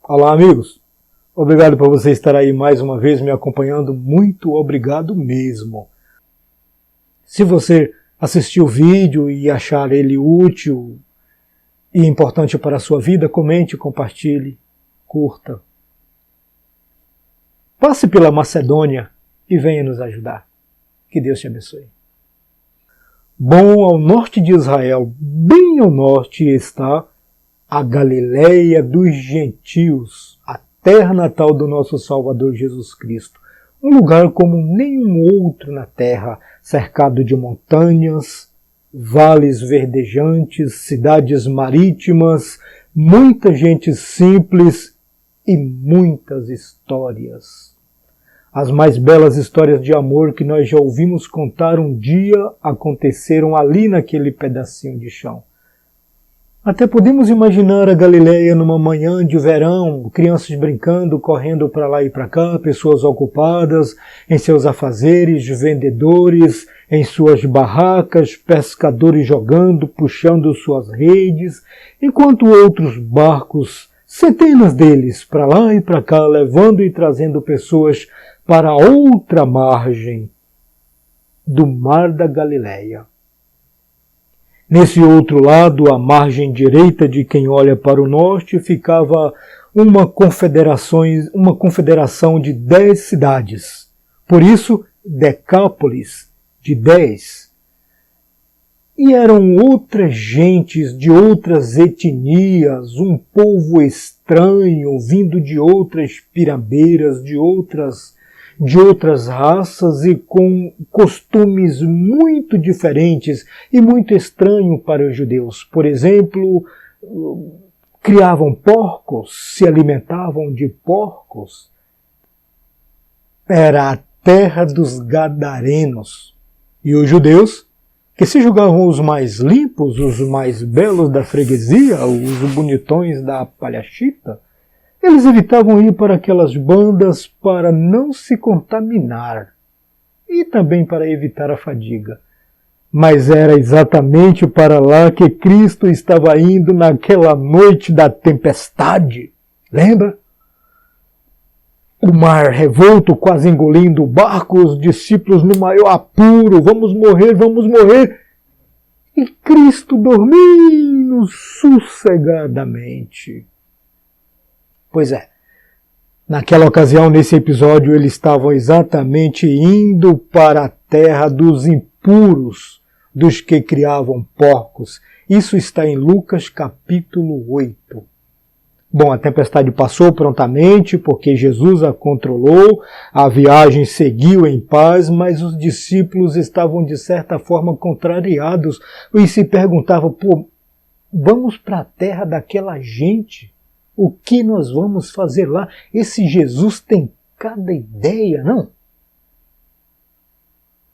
Olá, amigos. Obrigado por você estar aí mais uma vez me acompanhando. Muito obrigado mesmo. Se você assistiu o vídeo e achar ele útil e importante para a sua vida, comente, compartilhe, curta. Passe pela Macedônia e venha nos ajudar. Que Deus te abençoe. Bom, ao norte de Israel, bem ao norte, está a Galileia dos gentios, a terra natal do nosso Salvador Jesus Cristo. Um lugar como nenhum outro na terra, cercado de montanhas, vales verdejantes, cidades marítimas, muita gente simples e muitas histórias. As mais belas histórias de amor que nós já ouvimos contar um dia aconteceram ali naquele pedacinho de chão. Até podemos imaginar a Galileia numa manhã de verão, crianças brincando, correndo para lá e para cá, pessoas ocupadas em seus afazeres, vendedores em suas barracas, pescadores jogando, puxando suas redes, enquanto outros barcos, centenas deles, para lá e para cá, levando e trazendo pessoas para outra margem do mar da Galileia. Nesse outro lado, à margem direita de quem olha para o norte, ficava uma confederação de 10 cidades. Por isso, Decápolis, de 10. E eram outras gentes de outras etnias, um povo estranho, vindo de outras pirambeiras, de outras raças e com costumes muito diferentes e muito estranhos para os judeus. Por exemplo, criavam porcos, se alimentavam de porcos. Era a terra dos gadarenos. E os judeus, que se julgavam os mais limpos, os mais belos da freguesia, os bonitões da palhachita, eles evitavam ir para aquelas bandas para não se contaminar e também para evitar a fadiga. Mas era exatamente para lá que Cristo estava indo naquela noite da tempestade. Lembra? O mar revolto quase engolindo o barco, os discípulos no maior apuro, vamos morrer, vamos morrer. E Cristo dormindo sossegadamente. Pois é, naquela ocasião, nesse episódio, eles estavam exatamente indo para a terra dos impuros, dos que criavam porcos. Isso está em Lucas capítulo 8. Bom, a tempestade passou prontamente, porque Jesus a controlou, a viagem seguiu em paz, mas os discípulos estavam de certa forma contrariados e se perguntavam, vamos para a terra daquela gente? O que nós vamos fazer lá? Esse Jesus tem cada ideia, não?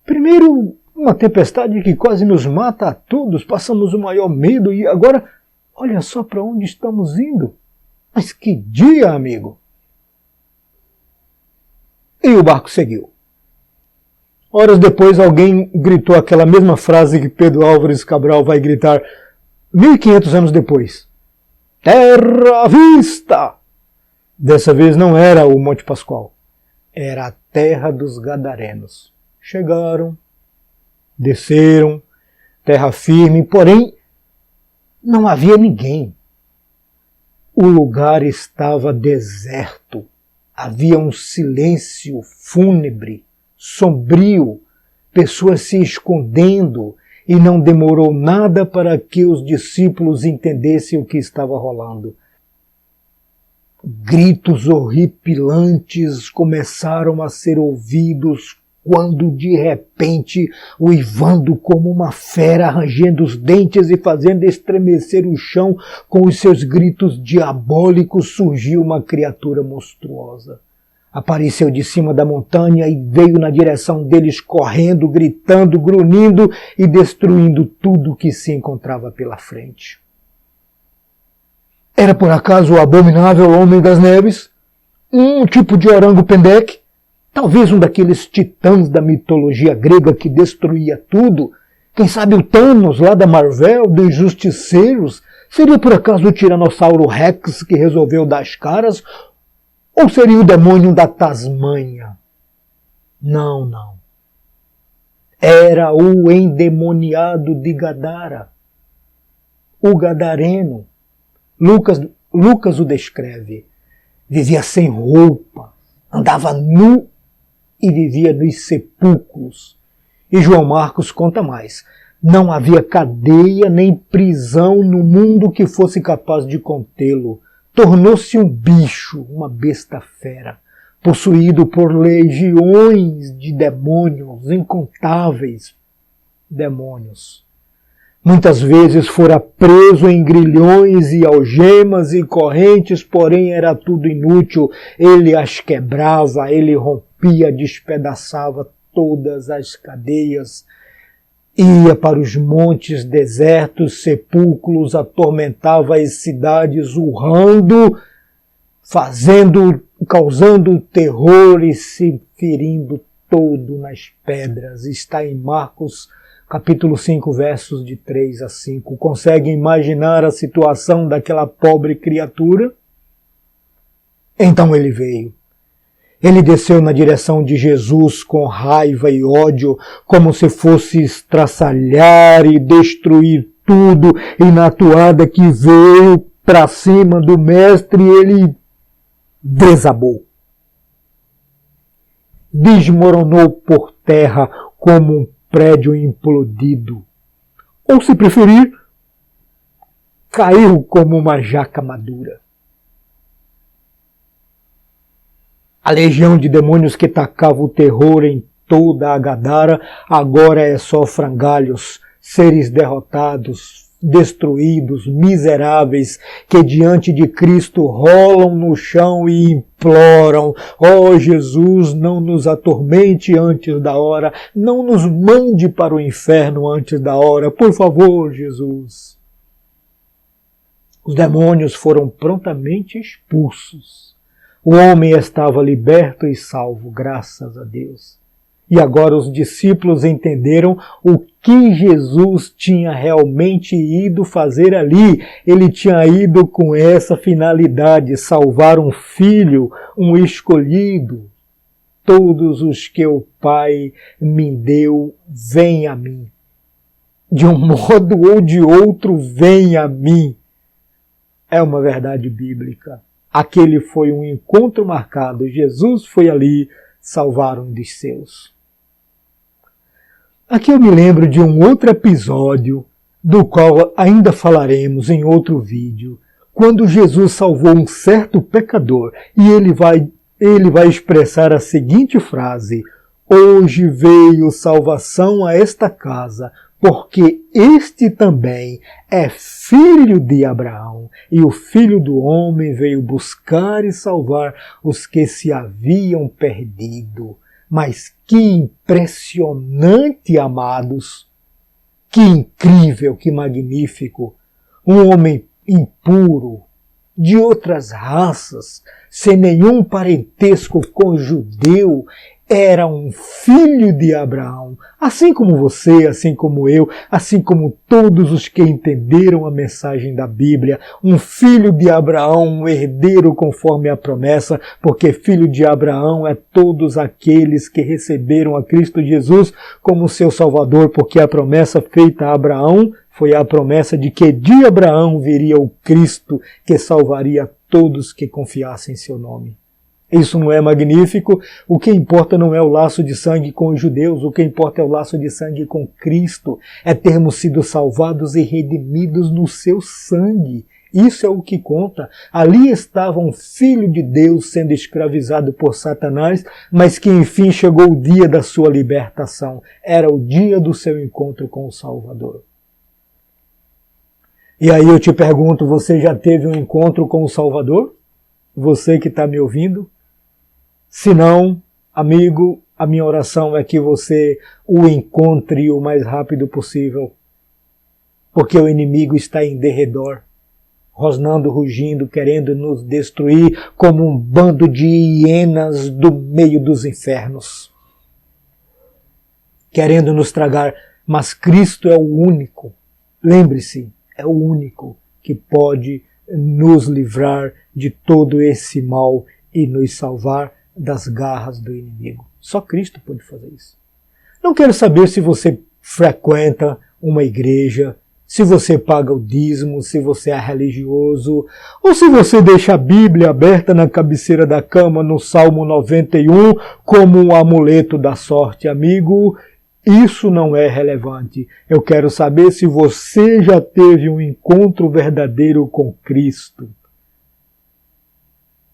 Primeiro, uma tempestade que quase nos mata a todos, passamos o maior medo e agora, olha só para onde estamos indo. Mas que dia, amigo! E o barco seguiu. Horas depois, alguém gritou aquela mesma frase que Pedro Álvares Cabral vai gritar 1500 anos depois. Terra à vista! Dessa vez não era o Monte Pascoal, era a terra dos gadarenos. Chegaram, desceram, terra firme, porém não havia ninguém. O lugar estava deserto, havia um silêncio fúnebre, sombrio, pessoas se escondendo, e não demorou nada para que os discípulos entendessem o que estava rolando. Gritos horripilantes começaram a ser ouvidos quando de repente, uivando como uma fera, rangendo os dentes e fazendo estremecer o chão com os seus gritos diabólicos, surgiu uma criatura monstruosa. Apareceu de cima da montanha e veio na direção deles correndo, gritando, grunhindo e destruindo tudo que se encontrava pela frente. Era por acaso o abominável Homem das Neves? Um tipo de orango-pendeque? Talvez um daqueles titãs da mitologia grega que destruía tudo? Quem sabe o Thanos lá da Marvel, dos Justiceiros? Seria por acaso o Tiranossauro Rex que resolveu dar as caras? Ou seria o demônio da Tasmânia? Não, não. Era o endemoniado de Gadara, o gadareno. Lucas o descreve. Vivia sem roupa, andava nu e vivia nos sepulcros. E João Marcos conta mais. Não havia cadeia nem prisão no mundo que fosse capaz de contê-lo. Tornou-se um bicho, uma besta fera, possuído por legiões de demônios, incontáveis demônios. Muitas vezes fora preso em grilhões e algemas e correntes, porém era tudo inútil. Ele as quebrava, ele rompia, despedaçava todas as cadeias. Ia para os montes desertos, sepulcros, atormentava as cidades, urrando, causando terror e se ferindo todo nas pedras. Está em Marcos capítulo 5, versos de 3 a 5. Consegue imaginar a situação daquela pobre criatura? Então ele veio. Ele desceu na direção de Jesus com raiva e ódio, como se fosse estraçalhar e destruir tudo, e na toada que veio para cima do mestre, ele desabou. Desmoronou por terra como um prédio implodido. Ou, se preferir, caiu como uma jaca madura. A legião de demônios que tacava o terror em toda a Gadara agora é só frangalhos, seres derrotados, destruídos, miseráveis, que diante de Cristo rolam no chão e imploram: ó Jesus, não nos atormente antes da hora, não nos mande para o inferno antes da hora, por favor, Jesus. Os demônios foram prontamente expulsos. O homem estava liberto e salvo, graças a Deus. E agora os discípulos entenderam o que Jesus tinha realmente ido fazer ali. Ele tinha ido com essa finalidade, salvar um filho, um escolhido. Todos os que o Pai me deu, vêm a mim. De um modo ou de outro, vêm a mim. É uma verdade bíblica. Aquele foi um encontro marcado. Jesus foi ali salvar um dos seus. Aqui eu me lembro de um outro episódio, do qual ainda falaremos em outro vídeo, quando Jesus salvou um certo pecador, e ele vai expressar a seguinte frase: hoje veio salvação a esta casa, porque este também é filho de Abraão, e o Filho do Homem veio buscar e salvar os que se haviam perdido. Mas que impressionante, amados! Que incrível, que magnífico! Um homem impuro, de outras raças, sem nenhum parentesco com judeu, era um filho de Abraão, assim como você, assim como eu, assim como todos os que entenderam a mensagem da Bíblia, um filho de Abraão, um herdeiro conforme a promessa, porque filho de Abraão é todos aqueles que receberam a Cristo Jesus como seu Salvador, porque a promessa feita a Abraão foi a promessa de que de Abraão viria o Cristo que salvaria todos que confiassem em seu nome. Isso não é magnífico? O que importa não é o laço de sangue com os judeus, o que importa é o laço de sangue com Cristo, é termos sido salvados e redimidos no seu sangue. Isso é o que conta. Ali estava um filho de Deus sendo escravizado por Satanás, mas que enfim chegou o dia da sua libertação. Era o dia do seu encontro com o Salvador. E aí eu te pergunto, você já teve um encontro com o Salvador? Você que está me ouvindo? Se não, amigo, a minha oração é que você o encontre o mais rápido possível, porque o inimigo está em derredor, rosnando, rugindo, querendo nos destruir como um bando de hienas do meio dos infernos, querendo nos tragar, mas Cristo é o único, lembre-se, é o único que pode nos livrar de todo esse mal e nos salvar das garras do inimigo. Só Cristo pode fazer isso. Não quero saber se você frequenta uma igreja, se você paga o dízimo, se você é religioso, ou se você deixa a Bíblia aberta na cabeceira da cama no Salmo 91 como um amuleto da sorte, amigo. Isso não é relevante. Eu quero saber se você já teve um encontro verdadeiro com Cristo.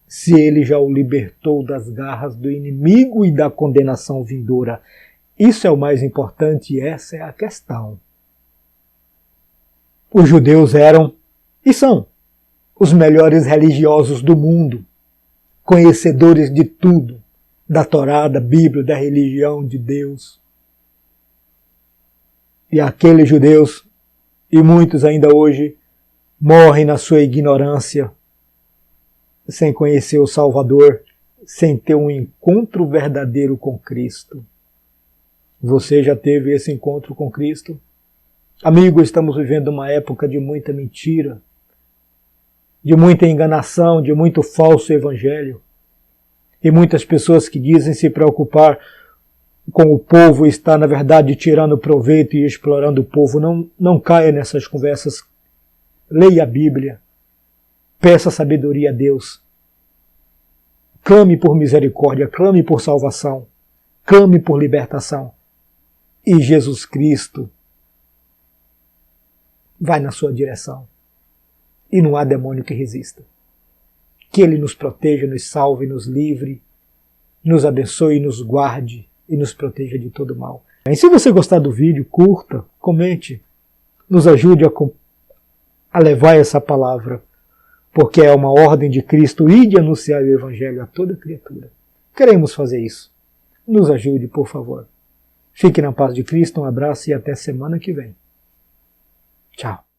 Se Ele já o libertou das garras do inimigo e da condenação vindoura. Isso é o mais importante e essa é a questão. Os judeus eram, e são, os melhores religiosos do mundo, conhecedores de tudo, da Torá, da Bíblia, da religião de Deus. E aqueles judeus, e muitos ainda hoje, morrem na sua ignorância, sem conhecer o Salvador, sem ter um encontro verdadeiro com Cristo. Você já teve esse encontro com Cristo? Amigo, estamos vivendo uma época de muita mentira, de muita enganação, de muito falso evangelho. E muitas pessoas que dizem se preocupar com o povo está, na verdade, tirando proveito e explorando o povo. Não caia nessas conversas. Leia a Bíblia. Peça sabedoria a Deus. Clame por misericórdia, clame por salvação, clame por libertação. E Jesus Cristo vai na sua direção. E não há demônio que resista. Que Ele nos proteja, nos salve, nos livre, nos abençoe, nos guarde e nos proteja de todo mal. E se você gostar do vídeo, curta, comente, nos ajude a levar essa palavra, porque é uma ordem de Cristo ir de anunciar o Evangelho a toda criatura. Queremos fazer isso. Nos ajude, por favor. Fique na paz de Cristo, um abraço e até semana que vem. Tchau.